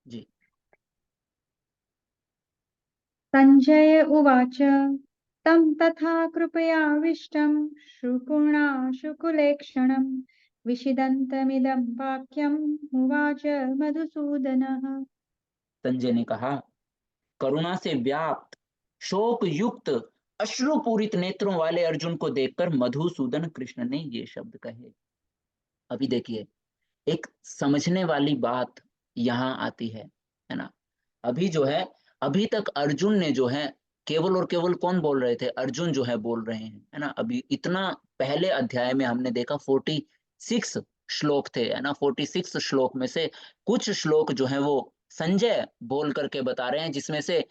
जी। संजय उवाच तं तथा कृपयाविष्टं शुकुलेक्षणं विषिदन्तमिदं वाक्यम् उवाच मधुसूदनः। संजय ने कहा, करुणा से व्याप्त, शोक युक्त, अश्रुपूरित नेत्रों वाले अर्जुन को देखकर मधुसूदन कृष्ण ने ये शब्द कहे। अभी देखिए, एक समझने वाली बात यहाँ आती है ना? अभी जो है, अभी तक अर्जुन ने जो है केवल और केवल कौन बोल रहे थे? अर्जुन जो है बोल रहे हैं, है ना? अभी इतना पहले अध्याय में हमने देखा 46 श्लोक थे, है ना? 46 श्लोक में से कुछ श्लोक जो हैं वो संजय बोल करके बता रहे हैं, जिसमें से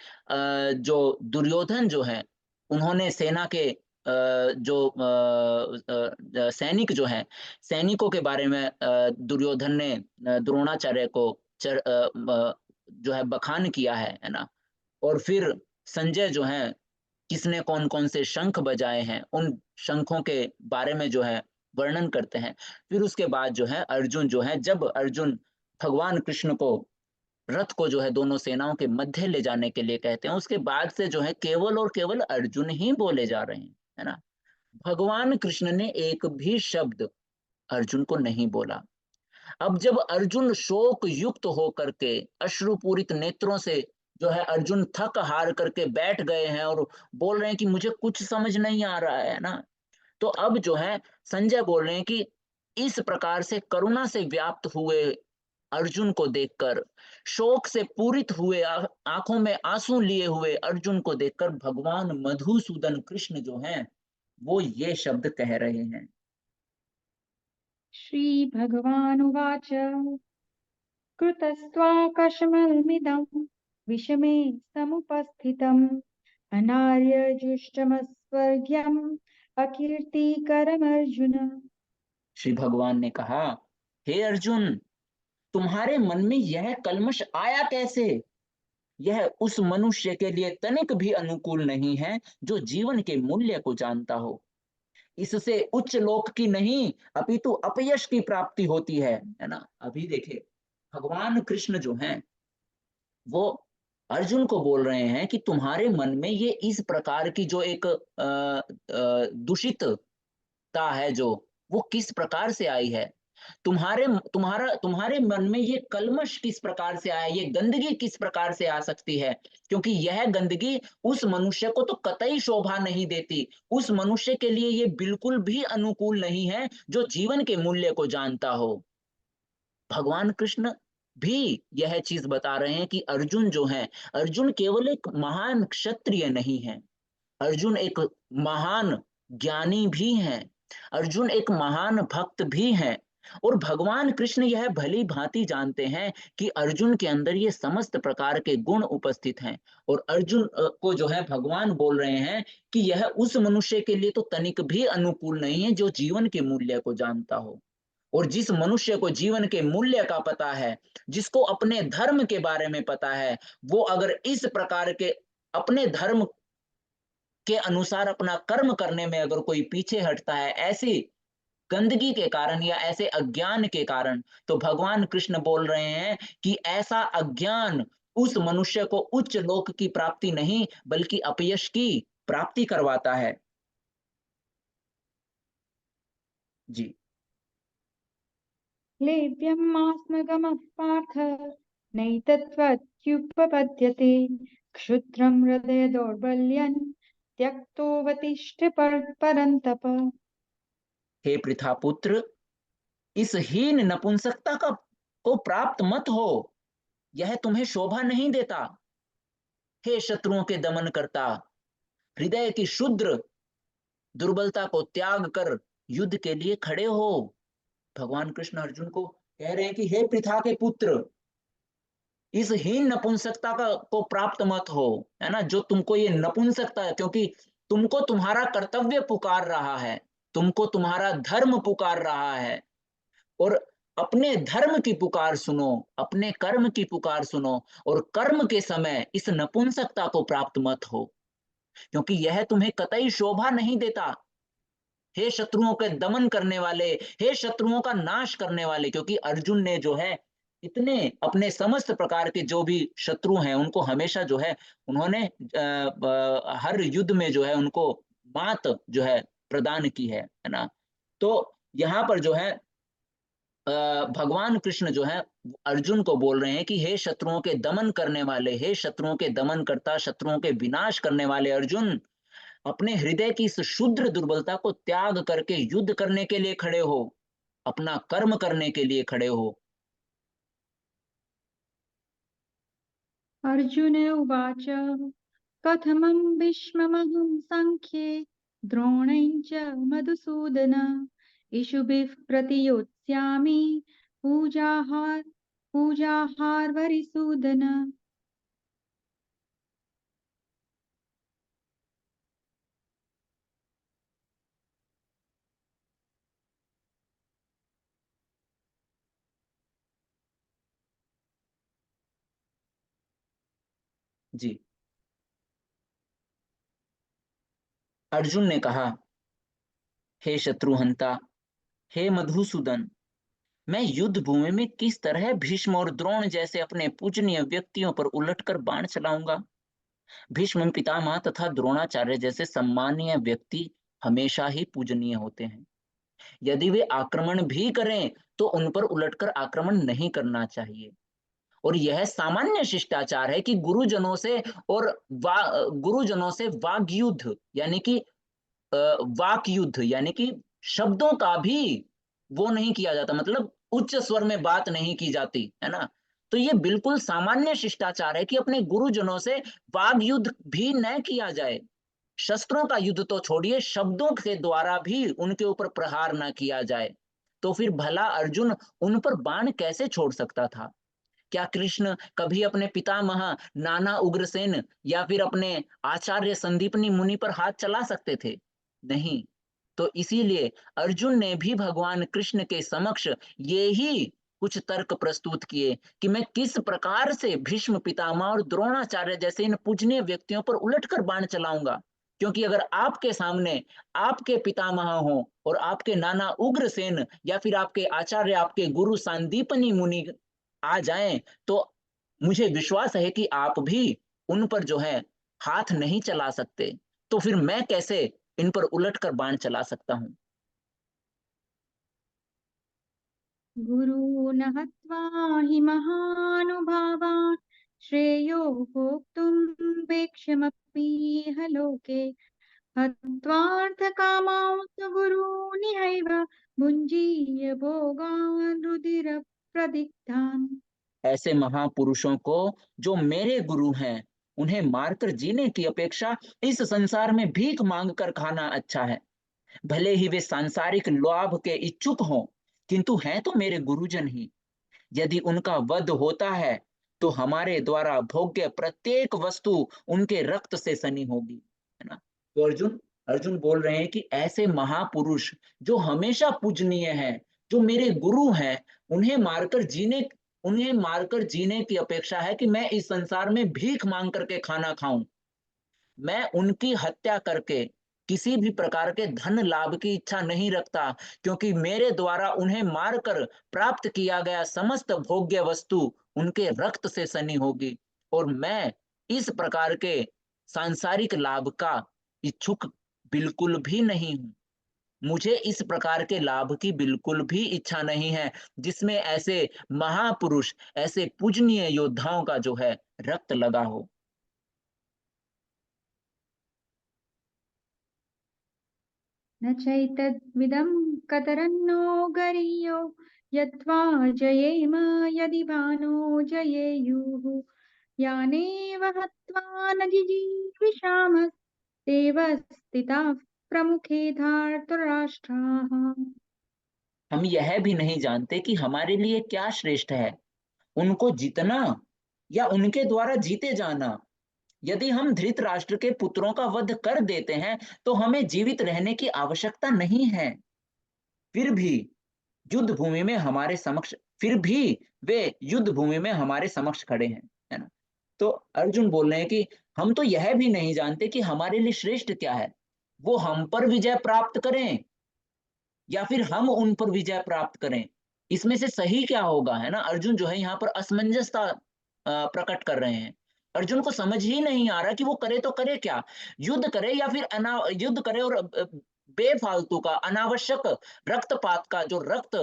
जो दुर्योधन जो है, उन्होंने सेना के सैनिक जो हैं, सैनिकों के बारे में दुर्योधन ने द्रोणाचार्य को जो है बखान किया है ना? और फिर संजय जो हैं, किसने कौन-कौन से शंख बजाए हैं, उन शंखों के बारे में जो है वर्णन करते हैं। फिर उसके बाद जो है अर्जुन जो है, जब अर्जुन भगवान कृष्ण को रथ को जो है दोनों सेनाओं के मध्य ले जाने के लिए कहते हैं, उसके बाद से जो है केवल और केवल अर्जुन ही बोले जा रहे हैं, है ना? भगवान कृष्ण ने एक भी शब्द अर्जुन को नहीं बोला। अब जब अर्जुन शोक युक्त होकर के अश्रुपूरित नेत्रों से जो है अर्जुन थक हार करके बैठ गए हैं और बोल रहे हैं कि मुझे कुछ समझ नहीं आ रहा है ना? तो अब जो है संजय बोल रहे हैं कि इस प्रकार से करुणा से व्याप्त हुए अर्जुन को देखकर, शोक से पूरित हुए आंखों में आंसू लिए हुए अर्जुन को देखकर भगवान मधुसूदन कृष्ण जो हैं, वो ये शब्द कह रहे हैं। श्रीभगवानुवाच कृतस्त्वाकशमलमिदं विषमे समुपस्थितम् अनार्यजुष्टमस्वर्ग्यम् अकीर्तिकरमर्जुन। श्री भगवान ने कहा, हे अर्जुन, तुम्हारे मन में यह कल्मश आया कैसे? यह उस मनुष्य के लिए तनिक भी अनुकूल नहीं है जो जीवन के मूल्य को जानता हो। इससे उच्च लोक की नहीं अपितु अपयश की प्राप्ति होती है ना? अभी देखिए, भगवान कृष्ण जो हैं, वो अर्जुन को बोल रहे हैं कि तुम्हारे मन में ये इस प्रकार की जो एक दूषितता है जो, वो किस प्रकार से आई है? तुम्हारे मन में ये कल्मश किस प्रकार से आया, ये गंदगी किस प्रकार से आ सकती है? क्योंकि यह गंदगी उस मनुष्य को तो कतई शोभा नहीं देती। उस मनुष्य के लिए ये बिल्कुल भी अनुकूल नहीं है जो जीवन के मूल्य को जानता हो। भगवान कृष्ण भी यह चीज बता रहे हैं कि अर्जुन जो है, अर्जुन केवल एक महान क्षत्रिय नहीं है, अर्जुन एक महान ज्ञानी भी हैं, अर्जुन एक महान भक्त भी हैं। और भगवान कृष्ण यह भली भांति जानते हैं कि अर्जुन के अंदर ये समस्त प्रकार के गुण उपस्थित हैं। और अर्जुन को जो है भगवान बोल रहे हैं कि यह उस मनुष्य के लिए तो तनिक भी अनुकूल नहीं है जो जीवन के मूल्य को जानता हो। और जिस मनुष्य को जीवन के मूल्य का पता है, जिसको अपने धर्म के बारे में पता है, वो अगर इस प्रकार के अपने धर्म के अनुसार अपना कर्म करने में अगर कोई पीछे हटता है, ऐसी गंदगी के कारण या ऐसे अज्ञान के कारण, तो भगवान कृष्ण बोल रहे हैं कि ऐसा अज्ञान उस मनुष्य को उच्च लोक की प्राप्ति नहीं, बल्कि अपयश की प्राप्ति करवाता है। जी। क्लेब्यमास्मगमः पार्थ नैतत्त्वत्युपपद्यते क्षुद्रं हृदय दौर्बल्यं त्यक्तोवतिष्ठ परन्तप। हे पृथा पुत्र, इस हीन नपुंसकता का को प्राप्त मत हो, यह तुम्हें शोभा नहीं देता। हे शत्रुओं के दमन करता, हृदय की शुद्र दुर्बलता को त्याग कर युद्ध के लिए खड़े हो। भगवान कृष्ण अर्जुन को कह रहे हैं कि हे पृथा के पुत्र, इस हीन नपुंसकता का को प्राप्त मत हो, है ना? जो तुमको ये नपुंसकता है, क्योंकि तुमको तुम्हारा कर्तव्य पुकार रहा है, तुमको तुम्हारा धर्म पुकार रहा है। और अपने धर्म की पुकार सुनो, अपने कर्म की पुकार सुनो, और कर्म के समय इस नपुंसकता को प्राप्त मत हो, क्योंकि यह तुम्हें कतई शोभा नहीं देता। हे शत्रुओं के दमन करने वाले, हे शत्रुओं का नाश करने वाले, क्योंकि अर्जुन ने जो है इतने अपने समस्त प्रकार के जो भी शत्रु हैं, उनको हमेशा जो है उन्होंने हर युद्ध में जो है उनको मात जो है प्रदान की है ना? तो यहाँ पर जो है भगवान कृष्ण जो है अर्जुन को बोल रहे हैं कि हे शत्रुओं के दमन करने वाले, हे शत्रुओं के दमन करता, शत्रुओं के विनाश करने वाले अर्जुन, अपने हृदय की इस शुद्र दुर्बलता को त्याग करके युद्ध करने के लिए खड़े हो, अपना कर्म करने के लिए खड़े हो। अर्जुन उवाच कथमं भीष्ममहं संख्ये द्रोणं च मधुसूदन इषुभिः प्रतियोत्स्यामि पूजाहार पूजाहारवरिसूदन। जी, अर्जुन ने कहा, हे शत्रुहंता, हे मधुसूदन, मैं युद्ध भूमि में किस तरह भीष्म और द्रोण जैसे अपने पूजनीय व्यक्तियों पर उलटकर बाण चलाऊंगा। भीष्म पितामह तथा द्रोणाचार्य जैसे सम्मानीय व्यक्ति हमेशा ही पूजनीय होते हैं। यदि वे आक्रमण भी करें तो उन पर उलटकर आक्रमण नहीं करना चाहिए। और यह सामान्य शिष्टाचार है कि और गुरुजनों से वाग युद्ध यानी कि वाक युद्ध यानी कि शब्दों का भी वो नहीं किया जाता, मतलब उच्च स्वर में बात नहीं की जाती है ना। तो ये बिल्कुल सामान्य शिष्टाचार है कि अपने गुरुजनों से वाग युद्ध भी न किया जाए। शस्त्रों का युद्ध तो छोड़िए, शब्दों के द्वारा भी उनके ऊपर प्रहार ना किया जाए। तो फिर भला अर्जुन उन पर बाण कैसे छोड़ सकता था? क्या कृष्ण कभी अपने पितामह नाना उग्रसेन या फिर अपने आचार्य संदीपनी मुनि पर हाथ चला सकते थे? नहीं। तो इसीलिए अर्जुन ने भी भगवान कृष्ण के समक्ष ये ही कुछ तर्क प्रस्तुत किए कि मैं किस प्रकार से भीष्म पितामह और द्रोणाचार्य जैसे इन पूजनीय व्यक्तियों पर उलटकर बाण चलाऊंगा। क्योंकि अगर आपके सामने आपके पितामह हो और आपके नाना उग्रसेन या फिर आपके आचार्य, आपके गुरु सांदीपनी मुनि आ जाएं, तो मुझे विश्वास है कि आप भी उन पर जो है हाथ नहीं चला सकते। तो फिर मैं कैसे इन पर उलटकर बाण चला सकता हूँ? गुरून् हत्वा हि महानुभावान् श्रेयो भोक्तुं वेक्ष्यमपीह लोके हत्वार्थकामांस्तु गुरूनिहैव भुञ्जीय भोगान् रुधिरप्रदिग्धान्। ऐसे महापुरुषों को जो मेरे गुरु हैं, उन्हें मारकर जीने की अपेक्षा इस संसार में भीख मांग कर खाना अच्छा है। भले ही वे सांसारिक लाभ के इच्छुक हों, किंतु हैं तो मेरे गुरुजन ही। यदि उनका वध होता है तो हमारे द्वारा भोग्य प्रत्येक वस्तु उनके रक्त से सनी होगी, है ना? तो अर्जुन अर्जुन बोल रहे हैं कि ऐसे महापुरुष जो हमेशा पूजनीय हैं, जो मेरे गुरु हैं, उन्हें मारकर जीने की अपेक्षा है कि मैं इस संसार में भीख मांग करके खाना खाऊं। मैं उनकी हत्या करके किसी भी प्रकार के धन लाभ की इच्छा नहीं रखता, क्योंकि मेरे द्वारा उन्हें मारकर प्राप्त किया गया समस्त भोग्य वस्तु उनके रक्त से सनी होगी। और मैं इस प्रकार के सांसारिक लाभ का इच्छुक बिल्कुल भी नहीं हूं। मुझे इस प्रकार के लाभ की बिल्कुल भी इच्छा नहीं है जिसमें ऐसे महापुरुष, ऐसे पूजनीय योद्धाओं का जो है रक्त लगा हो। न चैतद्विदं कतरन्नो गरीयो यद्वा जयेम यदि भानो जयेयुः यानेव हत्वा न जिजीविषामस्तेव स्थिताः प्रमुखे धार्तराष्ट्राः। हम यह भी नहीं जानते कि हमारे लिए क्या श्रेष्ठ है, उनको जीतना या उनके द्वारा जीते जाना। यदि हम धृतराष्ट्र के पुत्रों का वध कर देते हैं तो हमें जीवित रहने की आवश्यकता नहीं है। फिर भी युद्ध भूमि में हमारे समक्ष फिर भी वे युद्ध भूमि में हमारे समक्ष खड़े हैं, है ना? तो अर्जुन बोल रहे हैं कि हम तो यह भी नहीं जानते कि हमारे लिए श्रेष्ठ क्या है, वो हम पर विजय प्राप्त करें या फिर हम उन पर विजय प्राप्त करें। इसमें से सही क्या होगा, है ना? अर्जुन जो है यहाँ पर असमंजसता प्रकट कर रहे हैं। अर्जुन को समझ ही नहीं आ रहा कि वो करे तो करे क्या? युद्ध करे या फिर युद्ध करे और बेफालतू का अनावश्यक रक्तपात का जो रक्त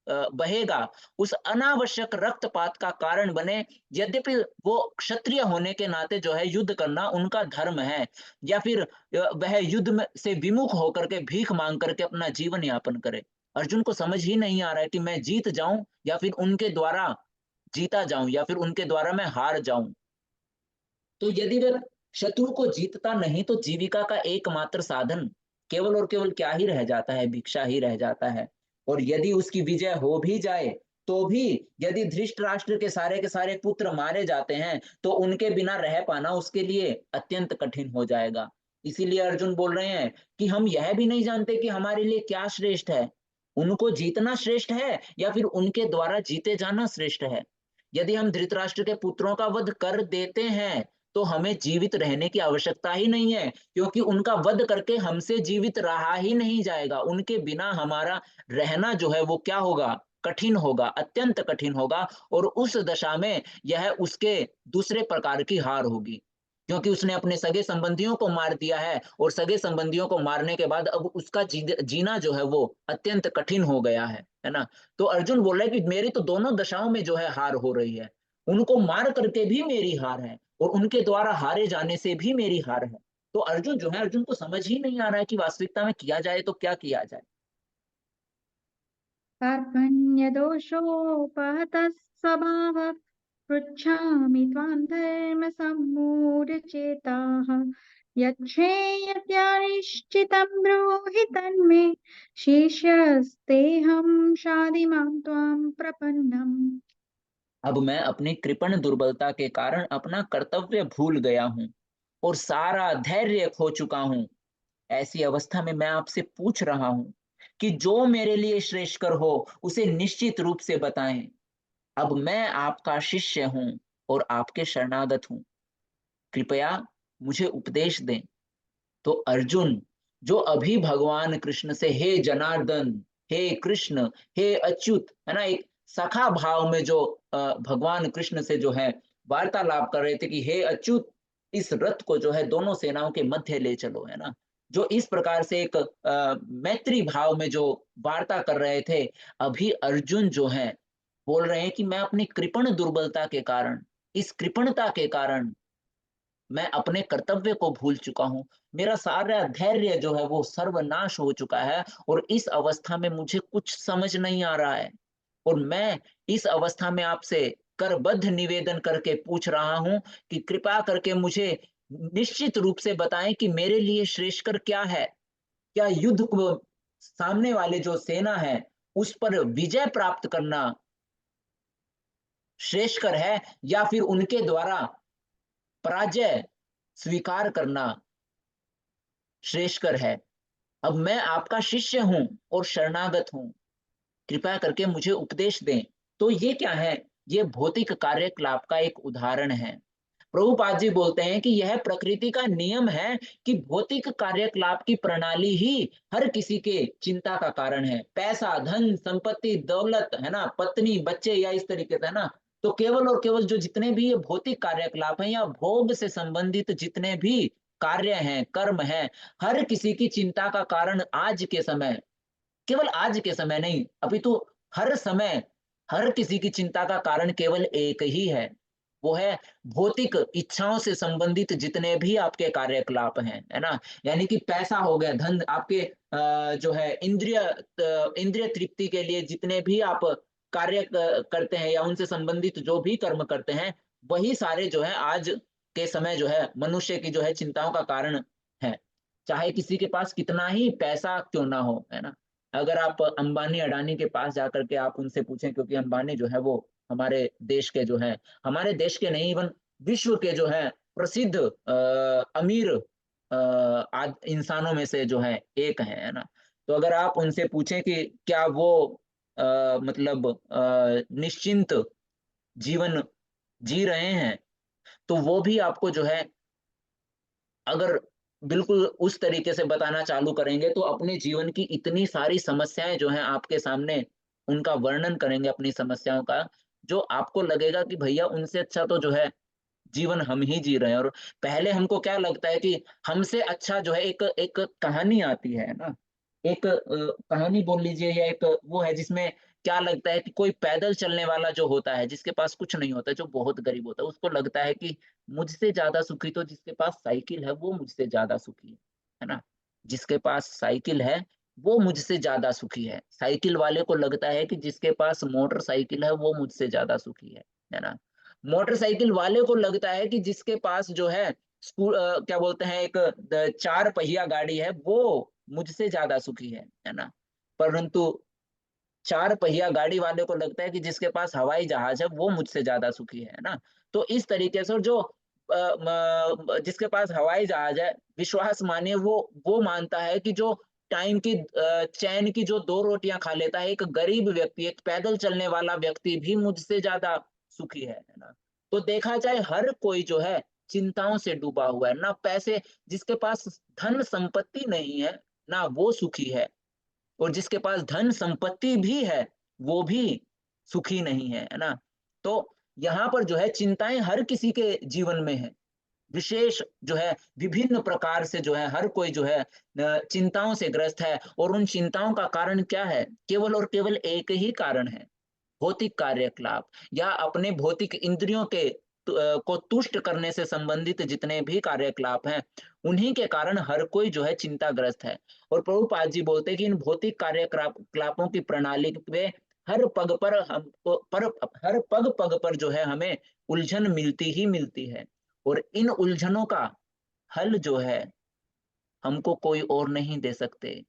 बहेगा, उस अनावश्यक रक्तपात का कारण बने। यद्यपि वो क्षत्रिय होने के नाते जो है युद्ध करना उनका धर्म है, या फिर वह युद्ध में से विमुख होकर के भीख माँग करके अपना जीवन यापन करे। अर्जुन को समझ ही नहीं आ रहा है कि मैं जीत जाऊं या फिर उनके द्वारा जीता जाऊं या फिर उनके द्वारा मैं हार जाऊं। तो यदि वह शत्रु को जीतता नहीं तो जीविका का एकमात्र साधन केवल और केवल क्या ही रह जाता है, भिक्षा ही रह जाता है। और यदि उसकी विजय हो भी जाए तो भी यदि धृतराष्ट्र के सारे पुत्र मारे जाते हैं तो उनके बिना रह पाना उसके लिए अत्यंत कठिन हो जाएगा। इसीलिए अर्जुन बोल रहे हैं कि हम यह भी नहीं जानते कि हमारे लिए क्या श्रेष्ठ है, उनको जीतना श्रेष्ठ है या फिर उनके द्वारा जीते जाना श्रेष्ठ है। यदि हम धृतराष्ट्र के पुत्रों का वध कर देते हैं तो हमें जीवित रहने की आवश्यकता ही नहीं है, क्योंकि उनका वध करके हमसे जीवित रहा ही नहीं जाएगा। उनके बिना हमारा रहना जो है वो क्या होगा? कठिन होगा, अत्यंत कठिन होगा। और उस दशा में यह उसके दूसरे प्रकार की हार होगी, क्योंकि उसने अपने सगे संबंधियों को मार दिया है और सगे संबंधियों को मारने के बाद अब उसका जीना जो है वो अत्यंत कठिन हो गया है ना? तो अर्जुन बोल रहा है कि मेरी तो दोनों दशाओं में जो है हार हो रही है। उनको मार करके भी मेरी हार है और उनके द्वारा हारे जाने से भी मेरी हार है। तो अर्जुन जो है, अर्जुन को समझ ही नहीं आ रहा है कि वास्तविकता में किया जाए तो क्या किया जाए? कार्पण्यदोषोपहतः स्वभावः पृच्छामि त्वां धर्मसम्मूढचेताः यच्छ्रेयस्यानिश्चितं ब्रूहि तन्मे शिष्यस्तेऽहं शाधि मां त्वां प्रपन्नम्। अब मैं अपनी कृपण दुर्बलता के कारण अपना कर्तव्य भूल गया हूँ और सारा धैर्य खो चुका हूँ। ऐसी अवस्था में मैं आपसे पूछ रहा हूँ कि जो मेरे लिए श्रेष्ठकर हो उसे निश्चित रूप से बताएं। अब मैं आपका शिष्य हूँ और आपके शरणागत हूँ, कृपया मुझे उपदेश दें। तो अर्जुन जो अभी भगवान कृष्ण से हे जनार्दन, हे कृष्ण, हे अच्युत, है ना, एक सखा भाव में जो भगवान कृष्ण से जो है वार्तालाप कर रहे थे कि हे अच्युत, इस रथ को जो है दोनों सेनाओं के मध्य ले चलो, है ना, जो इस प्रकार से एक मैत्री भाव में जो वार्ता कर रहे थे, अभी अर्जुन जो है बोल रहे हैं कि मैं अपनी कृपण दुर्बलता के कारण, इस कृपणता के कारण मैं अपने कर्तव्य को भूल चुका हूँ। मेरा सारा धैर्य जो है वो सर्वनाश हो चुका है और इस अवस्था में मुझे कुछ समझ नहीं आ रहा है। और मैं इस अवस्था में आपसे करबद्ध निवेदन करके पूछ रहा हूँ कि कृपा करके मुझे निश्चित रूप से बताएँ कि मेरे लिए श्रेष्ठकर क्या है? क्या युद्ध को सामने वाले जो सेना है, उस पर विजय प्राप्त करना श्रेष्ठकर है या फिर उनके द्वारा पराजय स्वीकार करना श्रेष्ठकर है? अब मैं आपका शिष्य हूँ और शरणागत हूँ, कृपया करके मुझे उपदेश दें। तो ये क्या है? ये भौतिक कार्यकलाप का एक उदाहरण है। प्रभुपाद जी बोलते हैं कि यह प्रकृति का नियम है कि भौतिक कार्यकलाप की प्रणाली ही हर किसी के चिंता का कारण है। पैसा, धन, संपत्ति, दौलत, है ना, पत्नी, बच्चे या इस तरीके से, है ना, तो केवल और केवल जो जितने भी ये भौतिक कार्यकलाप हैं या भोग से संबंधित जितने भी कार्य हैं, कर्म हैं, हर किसी की चिंता का कारण आज के समय, केवल आज के समय नहीं, अपितु हर समय, हर किसी की चिंता का कारण केवल एक ही है। वो है भौतिक इच्छाओं से संबंधित जितने भी आपके कार्यकलाप हैं, है ना? यानी कि पैसा हो गया, धन आपके जो है इंद्रिय तृप्ति के लिए जितने भी आप कार्य करते हैं या उनसे संबंधित जो भी कर्म करते हैं, वही सारे जो है आज के समय जो है मनुष्य की जो है चिंताओं का कारण है। चाहे किसी के पास कितना ही पैसा क्यों ना हो, है ना? अगर आप अंबानी अडानी के पास जाकर के आप उनसे पूछें, क्योंकि अंबानी जो है वो हमारे देश के जो है, हमारे देश के नहीं, इवन विश्व के जो है प्रसिद्ध अमीर इंसानों में से जो है एक है ना? तो अगर आप उनसे पूछें कि क्या वो मतलब निश्चिंत जीवन जी रहे हैं, तो वो भी आपको जो है, अगर बिल्कुल उस तरीके से बताना चालू करेंगे तो अपने जीवन की इतनी सारी समस्याएँ जो हैं आपके सामने उनका वर्णन करेंगे अपनी समस्याओं का, जो आपको लगेगा कि भैया उनसे अच्छा तो जो है जीवन हम ही जी रहे हैं। और पहले हमको क्या लगता है कि हमसे अच्छा जो है एक एक कहानी आती है ना, एक कहानी बोल लीजिए, या एक वो है जिसमें क्या लगता है कि कोई पैदल चलने वाला जो होता है, जिसके पास कुछ नहीं होता, जो बहुत गरीब होता है, उसको लगता है कि मुझसे ज़्यादा सुखी तो जिसके पास साइकिल है, वो मुझसे ज़्यादा सुखी है ना? जिसके पास साइकिल है, वो मुझसे ज़्यादा सुखी है। साइकिल वाले को लगता है कि जिसके पास मोटरसाइकिल है, वो मुझसे ज़्यादा सुखी है ना? मोटरसाइकिल वाले को लगता है कि जिसके पास जो है क्या बोलते हैं, एक 4 पहिया गाड़ी है, वो मुझसे ज़्यादा सुखी है ना? परंतु 4 पहिया गाड़ी वाले को लगता है कि जिसके पास हवाई जहाज़ है, वो मुझसे ज़्यादा सुखी है ना? तो इस तरीके से, और जो जिसके पास हवाई जहाज़ है, विश्वास मानिए वो मानता है कि जो टाइम की चैन की जो 2 रोटियाँ खा लेता है, एक गरीब व्यक्ति, एक पैदल चलने वाला व्यक्ति भी मुझसे ज़्यादा सुखी है ना? तो देखा जाए, हर कोई जो है चिंताओं से डूबा हुआ है, ना पैसे, जिसके पास धन संपत्ति नहीं है, ना वो सुखी है। और जिसके पास धन संपत्ति भी है, वो भी सुखी नहीं है, है ना? तो यहाँ पर जो है चिंताएँ हर किसी के जीवन में है। विशेष जो है विभिन्न प्रकार से जो है हर कोई जो है चिंताओं से ग्रस्त है, और उन चिंताओं का कारण क्या है? केवल और केवल एक ही कारण है, भौतिक कार्यकलाप, या अपने भौतिक इंद्रियों के को तुष्ट करने से संबंधित जितने भी कार्यकलाप हैं, उन्हीं के कारण हर कोई जो है चिंताग्रस्त है। और प्रभुपाद जी बोलते हैं कि इन भौतिक क्लापों की प्रणाली पे हर पग पर हमको पर हर पग-पग पर जो है हमें उलझन मिलती ही मिलती है। और इन उलझनों का हल जो है हमको कोई और नहीं दे सकते।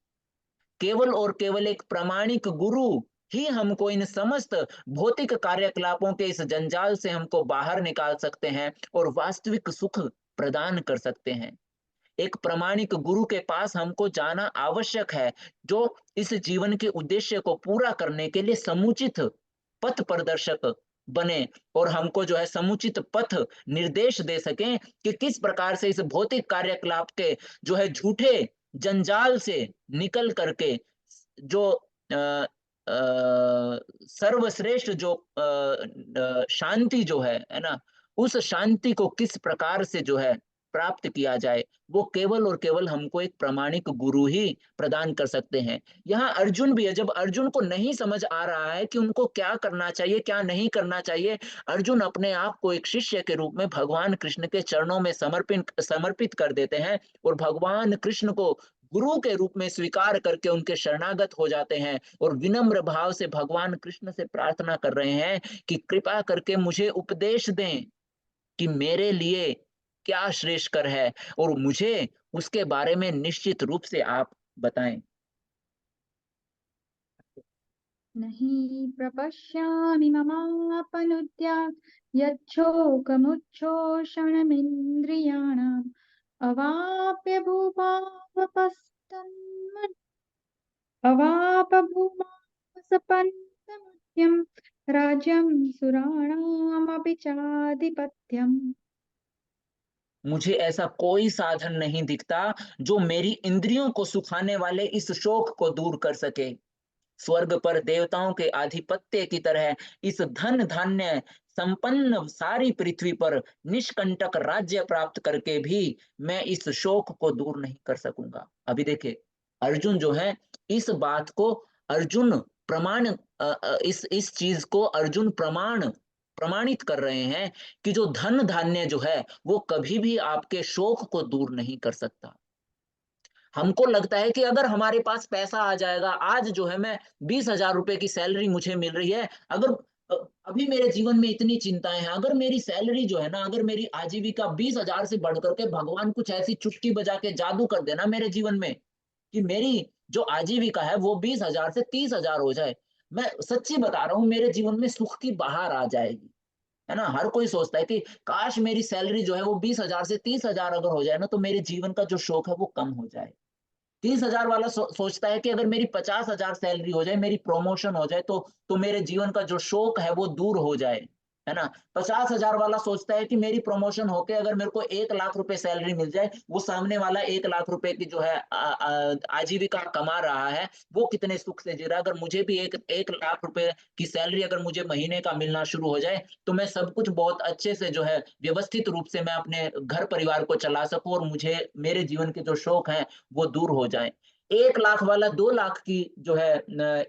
केवल और केवल एक प्रामाणिक गुरु ही हमको इन समस्त भौतिक कार्यकलापों के इस जंजाल से हमको बाहर निकाल सकते हैं और वास्तविक सुख प्रदान कर सकते हैं। एक प्रामाणिक गुरु के पास हमको जाना आवश्यक है, जो इस जीवन के उद्देश्य को पूरा करने के लिए समुचित पथ प्रदर्शक बने, और हमको जो है समुचित पथ निर्देश दे सकें कि किस प्रकार से इस भौतिक कार्यकलाप के जो है झूठे जंजाल से निकल करके जो अ, सर्वश्रेष्ठ जो शांति जो है ना? उस शांति को किस प्रकार से जो है प्राप्त किया जाए, वो केवल और केवल हमको एक प्रामाणिक गुरु ही प्रदान कर सकते हैं। यहाँ अर्जुन भी है, जब अर्जुन को नहीं समझ आ रहा है कि उनको क्या करना चाहिए, क्या नहीं करना चाहिए, अर्जुन अपने आप को एक शिष्य के रूप में भगवान कृष्ण के चरणों में समर्पित कर देते हैं, और भगवान कृष्ण को गुरु के रूप में स्वीकार करके उनके शरणागत हो जाते हैं, और विनम्र भाव से भगवान कृष्ण से प्रार्थना कर रहे हैं कि कृपा करके मुझे उपदेश दें कि मेरे लिए क्या श्रेष्ठकर है, और मुझे उसके बारे में निश्चित रूप से आप बताएं। नहि प्रपश्यामि ममापनुद्यात् यच्छोकमुच्छोषणमिन्द्रियाणाम् अवाप्य भूमावपस्तन्म अवापभूमावसपन्तमुद्यं राज्यं सुराणामपि चाधिपत्यम्। मुझे ऐसा कोई साधन नहीं दिखता जो मेरी इंद्रियों को सुखाने वाले इस शोक को दूर कर सके। स्वर्ग पर देवताओं के आधिपत्य की तरह इस धन धान्य संपन्न सारी पृथ्वी पर निष्कंटक राज्य प्राप्त करके भी मैं इस शोक को दूर नहीं कर सकूंगा। अभी देखिए, अर्जुन जो है, इस बात को अर्जुन इस चीज को अर्जुन प्रमाणित कर रहे हैं कि जो धन धान्य जो है, वो कभी भी आपके शोक को दूर नहीं कर सकता। हमको लगता है कि अगर हमारे पास पैसा आ जाएगा, आज जो है मैं 20,000 रुपए की सैलरी मुझे मिल रही है, अगर अभी मेरे जीवन में इतनी चिंताएँ हैं, अगर मेरी सैलरी जो है ना, अगर मेरी आजीविका 20,000 से बढ़ कर के भगवान कुछ ऐसी चुटकी बजा के जादू कर देना मेरे जीवन में, कि मेरी जो आजीविका है वो 20,000 से 30,000 हो जाए। मैं सच्ची बता रहा हूँ, मेरे जीवन में सुख की बहार आ जाएगी, है ना? हर कोई सोचता है कि काश मेरी सैलरी जो है वो 20,000 से 30,000 अगर हो जाए ना, तो मेरे जीवन का जो शोक है वो कम हो जाए। 30,000 वाला सोचता है कि अगर मेरी 50,000 सैलरी हो जाए, मेरी प्रमोशन हो जाए, तो मेरे जीवन का जो शोक है वो दूर हो जाए, है ना? 50,000 वाला सोचता है कि मेरी प्रमोशन होके अगर मेरे को 1 लाख रुपए सैलरी मिल जाए, वो सामने वाला 1 लाख रुपए की जो है आजीविका कमा रहा है, वो कितने सुख से जी रहा है। अगर मुझे भी 1 लाख रुपए की सैलरी अगर मुझे महीने का मिलना शुरू हो जाए, तो मैं सब कुछ बहुत अच्छे से जो है व्यवस्थित रूप से मैं अपने घर परिवार को चला सकूँ और मुझे मेरे जीवन के जो शौक हैं, वो दूर हो जाएँ। 1 लाख वाला 2 लाख की जो है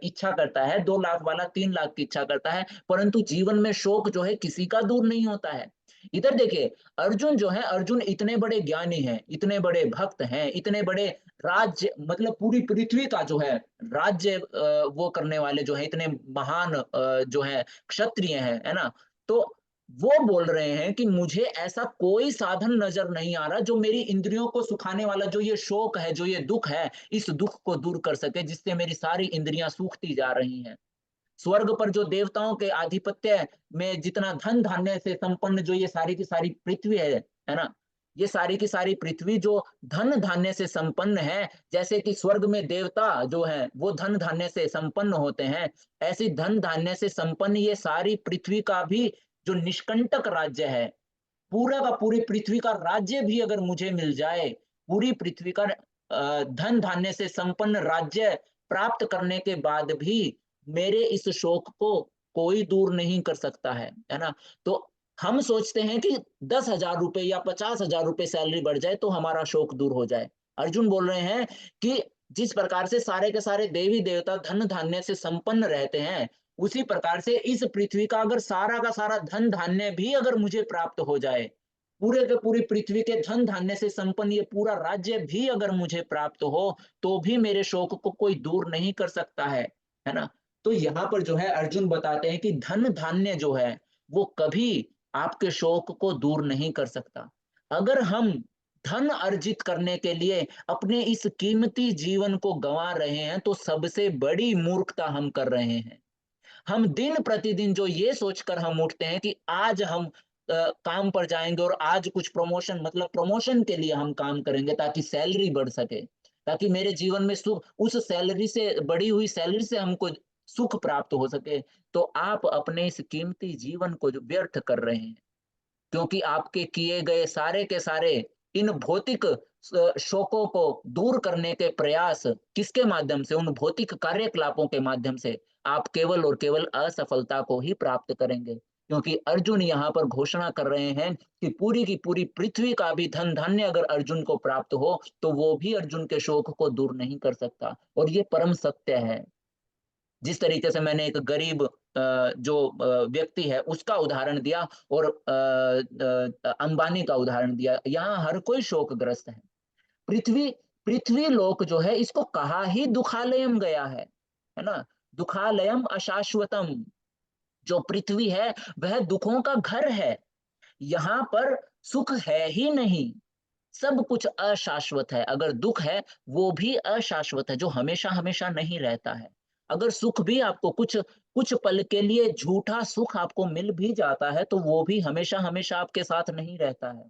इच्छा करता है, 2 लाख वाला 3 लाख की इच्छा करता है, परंतु जीवन में शौक जो है किसी का दूर नहीं होता है। इधर देखिए, अर्जुन जो है, अर्जुन इतने बड़े ज्ञानी हैं, इतने बड़े भक्त हैं, इतने बड़े राज्य मतलब पूरी पृथ्वी का जो है राज्य वो करने वाले जो हैं, इतने महान जो है क्षत्रिय हैं, है ना? तो वो बोल रहे हैं कि मुझे ऐसा कोई साधन नज़र नहीं आ रहा जो मेरी इंद्रियों को सुखाने वाला जो ये शोक है, जो ये दुःख है, इस दुःख को दूर कर सके जिससे मेरी सारी इंद्रियाँ सूखती जा रही हैं। स्वर्ग पर जो देवताओं के आधिपत्य में जितना धन-धान्य से संपन्न जो ये सारी की सारी पृथ्वी है ना? ये सारी की सारी पृथ्वी जो धन-धान्य से संपन्न है, जैसे कि स्वर्ग में देवता जो हैं, वो धन-धान्य से संपन्न होते हैं, ऐसी धन-धान्य से संपन्न ये सारी पृथ्वी का भी जो निष्कंटक राज्य है, पूरा का पूरी पृथ्वी का राज्य भी अगर मुझे मिल जाए, पूरी पृथ्वी का धन-धान्य से संपन्न राज्य प्राप्त करने के बाद भी मेरे इस शौक को कोई दूर नहीं कर सकता है ना? तो हम सोचते हैं कि 10,000 रुपए या 50,000 रुपए सैलरी बढ़ जाए तो हमारा शौक दूर हो जाए। अर्जुन बोल रहे हैं कि जिस प्रकार से सारे के सारे देवी-देवता धन-धान्य से संपन्न रहते हैं, उसी प्रकार से इस पृथ्वी का अगर सारा का सारा धन-धान्य भी अगर मुझे प्राप्त हो जाए, पूरे के पूरी पृथ्वी के धन-धान्य से संपन्न ये पूरा राज्य भी अगर मुझे प्राप्त हो, तो भी मेरे शौक को कोई दूर नहीं कर सकता है ना? तो यहाँ पर जो है अर्जुन बताते हैं कि धन-धान्य जो है, वो कभी आपके शौक को दूर नहीं कर सकता। अगर हम धन अर्जित करने के लिए अपने इस कीमती जीवन को गँवा रहे हैं, तो सबसे बड़ी मूर्खता हम कर रहे हैं। हम दिन प्रतिदिन जो ये सोचकर हम उठते हैं कि आज हम काम पर जाएँगे और आज कुछ प्रमोशन मतलब प्रमोशन के लिए हम काम करेंगे ताकि सैलरी बढ़ सके, ताकि मेरे जीवन में सुख उस सैलरी से बढ़ी हुई सैलरी से हमको सुख प्राप्त हो सके, तो आप अपने इस कीमती जीवन को जो व्यर्थ कर रहे हैं। क्योंकि आपके किए गए सारे के सारे इन भौतिक शौकों को दूर करने के प्रयास किसके माध्यम से? उन भौतिक कार्यकलापों के माध्यम से आप केवल और केवल असफलता को ही प्राप्त करेंगे। क्योंकि अर्जुन यहाँ पर घोषणा कर रहे हैं कि पूरी की पूरी पृथ्वी का भी धन-धान्य अगर अर्जुन को प्राप्त हो, तो वो भी अर्जुन के शौक को दूर नहीं कर सकता और ये परम सत्य है। जिस तरीके से मैंने एक गरीब जो व्यक्ति है उसका उदाहरण दिया और अंबानी का उदाहरण दिया। यहाँ हर कोई शोकग्रस्त है। पृथ्वी पृथ्वी लोक जो है इसको कहा ही दुखालयम गया है ना? दुखालयम अशाश्वतम जो पृथ्वी है वह दुखों का घर है। यहाँ पर सुख है ही नहीं। सब कुछ अशाश्वत है। अगर दुःख है, वो भी अशाश्वत है, जो हमेशा-हमेशा नहीं रहता है। अगर सुख भी आपको कुछ कुछ पल के लिए झूठा सुख आपको मिल भी जाता है, तो वो भी हमेशा-हमेशा आपके साथ नहीं रहता है।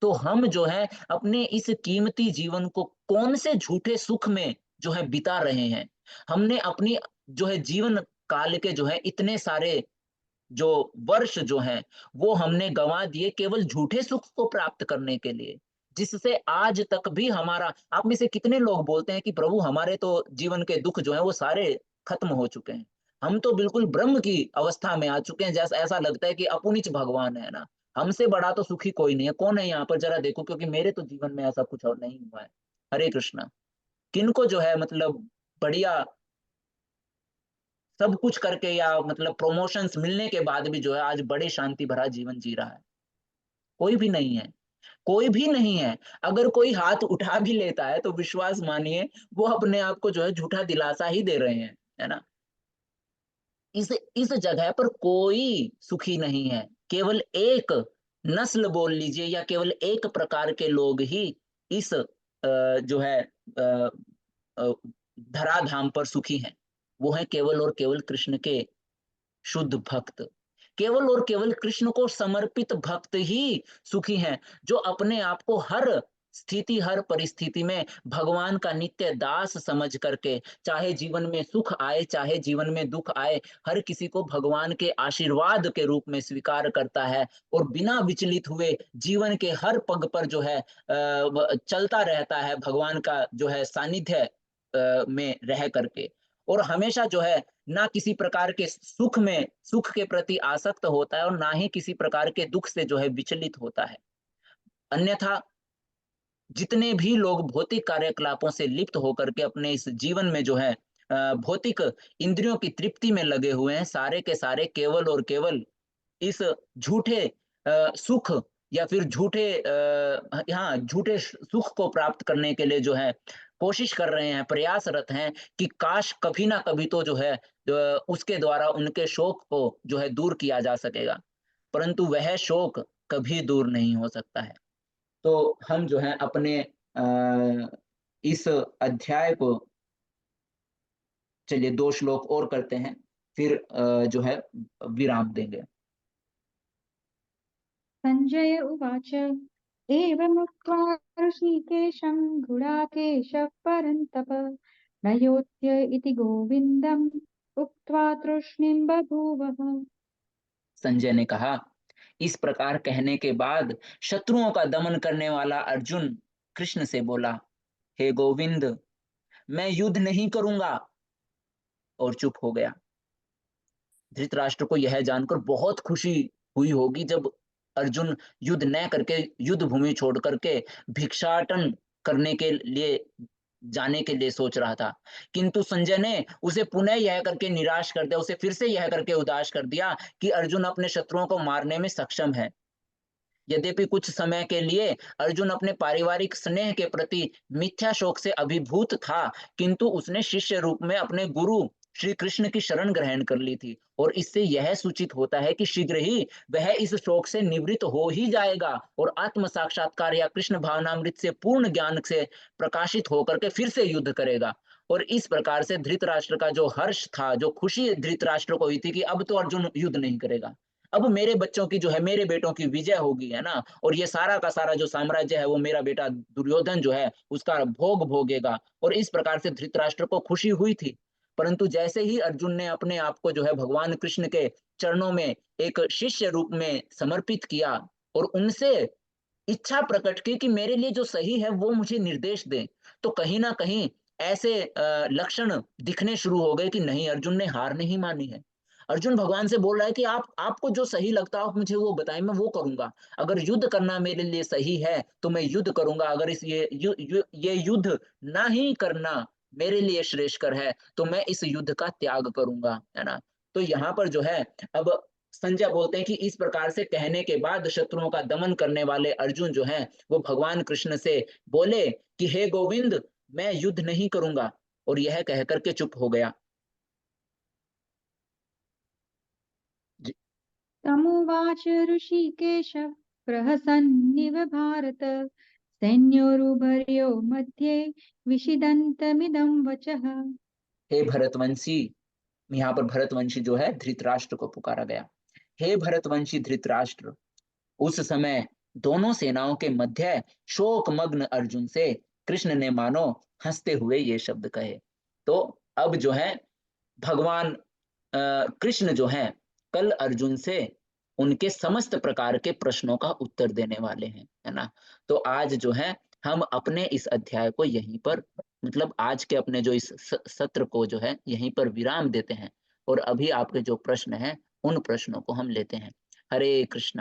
तो हम जो है अपने इस कीमती जीवन को कौन से झूठे सुख में जो है बिता रहे हैं। हमने अपनी जो है जीवन काल के जो है इतने सारे जो वर्ष जो हैं, वो हमने गँवा दिए केवल झूठे सुख को प्राप्त करने के लिए, जिससे आज तक भी हमारा आप में से कितने लोग बोलते हैं कि प्रभु हमारे तो जीवन के दुःख जो हैं वो सारे खत्म हो चुके हैं। हम तो बिल्कुल ब्रह्म की अवस्था में आ चुके हैं, जैसा ऐसा लगता है कि अपुनिच भगवान है ना, हमसे बड़ा तो सुखी कोई नहीं है। कौन है यहाँ पर ज़रा देखो क्योंकि मेरे तो जीवन में ऐसा कुछ और नहीं हुआ है। हरे कृष्णा। किनको जो है मतलब बढ़िया सब कुछ करके या मतलब प्रमोशंस मिलने के बाद भी जो है आज बड़े शांति भरा जीवन जी रहा है। कोई भी नहीं है, कोई भी नहीं है। अगर कोई हाथ उठा भी लेता है तो विश्वास मानिए वो अपने आप को जो है झूठा दिलासा ही दे रहे हैं, है ना? इस जगह पर कोई सुखी नहीं है। केवल एक नस्ल बोल लीजिए या केवल एक प्रकार के लोग ही इस जो है अ, धराधाम पर सुखी हैं। वो हैं केवल और केवल कृष्ण के शुद्ध भक्त। केवल और केवल कृष्ण को समर्पित भक्त ही सुखी हैं, जो अपने आप को हर स्थिति हर परिस्थिति में भगवान का नित्य दास समझ करके, चाहे जीवन में सुख आए, चाहे जीवन में दुख आए, हर किसी को भगवान के आशीर्वाद के रूप में स्वीकार करता है और बिना विचलित हुए जीवन के हर पग पर जो है चलता रहता है भगवान का जो है सानिध्य में रह करके, और हमेशा जो है ना किसी प्रकार के सुख के प्रति आसक्त होता है और ना ही किसी प्रकार के दुख से जो है विचलित होता है। अन्यथा जितने भी लोग भौतिक कार्यकलापों से लिप्त होकर के अपने इस जीवन में जो है भौतिक इंद्रियों की तृप्ति में लगे हुए हैं, सारे के सारे केवल और केवल इस झूठे सुख या फिर झूठे सुख को प्राप्त करने के लिए जो है कोशिश कर रहे हैं, प्रयासरत हैं कि काश कभी ना कभी तो जो है उसके द्वारा उनके शोक को जो है दूर किया जा सकेगा, परंतु वह शोक कभी दूर नहीं हो सकता है। तो हम जो है अपने इस अध्याय को चलिए 2 श्लोक और करते हैं, फिर जो है विराम देंगे। सञ्जय उवाच एवमुक्त्वा ऋषिकेशं गुडाकेशः परन्तप न योत्स्य इति गोविन्दम् उक्त्वा तूष्णीं बभूवः। संजय ने कहा, इस प्रकार कहने के बाद शत्रुओं का दमन करने वाला अर्जुन कृष्ण से बोला, हे गोविंद, मैं युद्ध नहीं करूंगा, और चुप हो गया। धृतराष्ट्र को यह जानकर बहुत खुशी हुई होगी जब अर्जुन युद्ध न करके युद्ध भूमि छोड़ करके भिक्षाटन करने के लिए जाने के लिए सोच रहा था, किंतु संजय ने उसे पुनः यह करके निराश कर दिया, उसे फिर से यह करके उदास कर दिया कि अर्जुन अपने शत्रुओं को मारने में सक्षम है। यद्यपि कुछ समय के लिए अर्जुन अपने पारिवारिक स्नेह के प्रति मिथ्या शोक से अभिभूत था, किंतु उसने शिष्य रूप में अपने गुरु श्री कृष्ण की शरण ग्रहण कर ली थी, और इससे यह सूचित होता है कि शीघ्र ही वह इस शोक से निवृत्त हो ही जाएगा और आत्म साक्षात्कार या कृष्ण भावनामृत से पूर्ण ज्ञान से प्रकाशित होकर के फिर से युद्ध करेगा। और इस प्रकार से धृतराष्ट्र का जो हर्ष था, जो खुशी धृतराष्ट्र को हुई थी कि अब तो अर्जुन युद्ध नहीं करेगा, अब मेरे बच्चों की जो है, मेरे बेटों की विजय होगी, है ना, और ये सारा का सारा जो साम्राज्य है वो मेरा बेटा दुर्योधन जो है उसका भोग भोगेगा। और इस प्रकार से धृतराष्ट्र को खुशी हुई थी, परंतु जैसे ही अर्जुन ने अपने आप को जो है भगवान कृष्ण के चरणों में एक शिष्य रूप में समर्पित किया और उनसे इच्छा प्रकट की कि मेरे लिए जो सही है वो मुझे निर्देश दें, तो कहीं ना कहीं ऐसे लक्षण दिखने शुरू हो गए कि नहीं, अर्जुन ने हार नहीं मानी है। अर्जुन भगवान से बोल रहा है कि आपको जो सही लगता है आप मुझे वो बताएं, मैं वो करूंगा। अगर युद्ध करना मेरे लिए सही है तो मैं युद्ध करूंगा, अगर इस ये युद्ध ना ही करना मेरे लिए श्रेष्ठकर है तो मैं इस युद्ध का त्याग करूंगा, है ना। तो यहाँ पर जो है अब संजय बोलते हैं कि इस प्रकार से कहने के बाद शत्रुओं का दमन करने वाले अर्जुन जो हैं वो भगवान कृष्ण से बोले कि हे गोविंद, मैं युद्ध नहीं करूंगा, और यह कहकर के चुप हो गया। जी। तमुवाच ऋषिकेशः प्रहसन्निव भारत सैन्योरुभयोर् मध्ये विषीदन्तमिदं वचः। हे भरतवंशी, यहाँ पर भरतवंशी जो है धृतराष्ट्र को पुकारा गया। हे भरतवंशी धृतराष्ट्र, उस समय दोनों सेनाओं के मध्य शोकमग्न अर्जुन से कृष्ण ने मानो हंसते हुए ये शब्द कहे। तो अब जो है भगवान कृष्ण जो है कल अर्जुन से उनके समस्त प्रकार के प्रश्नों का उत्तर देने वाले हैं, है ना। तो आज जो है हम अपने इस अध्याय को यहीं पर, मतलब आज के अपने जो इस सत्र को जो है यहीं पर विराम देते हैं, और अभी आपके जो प्रश्न हैं उन प्रश्नों को हम लेते हैं। हरे कृष्णा।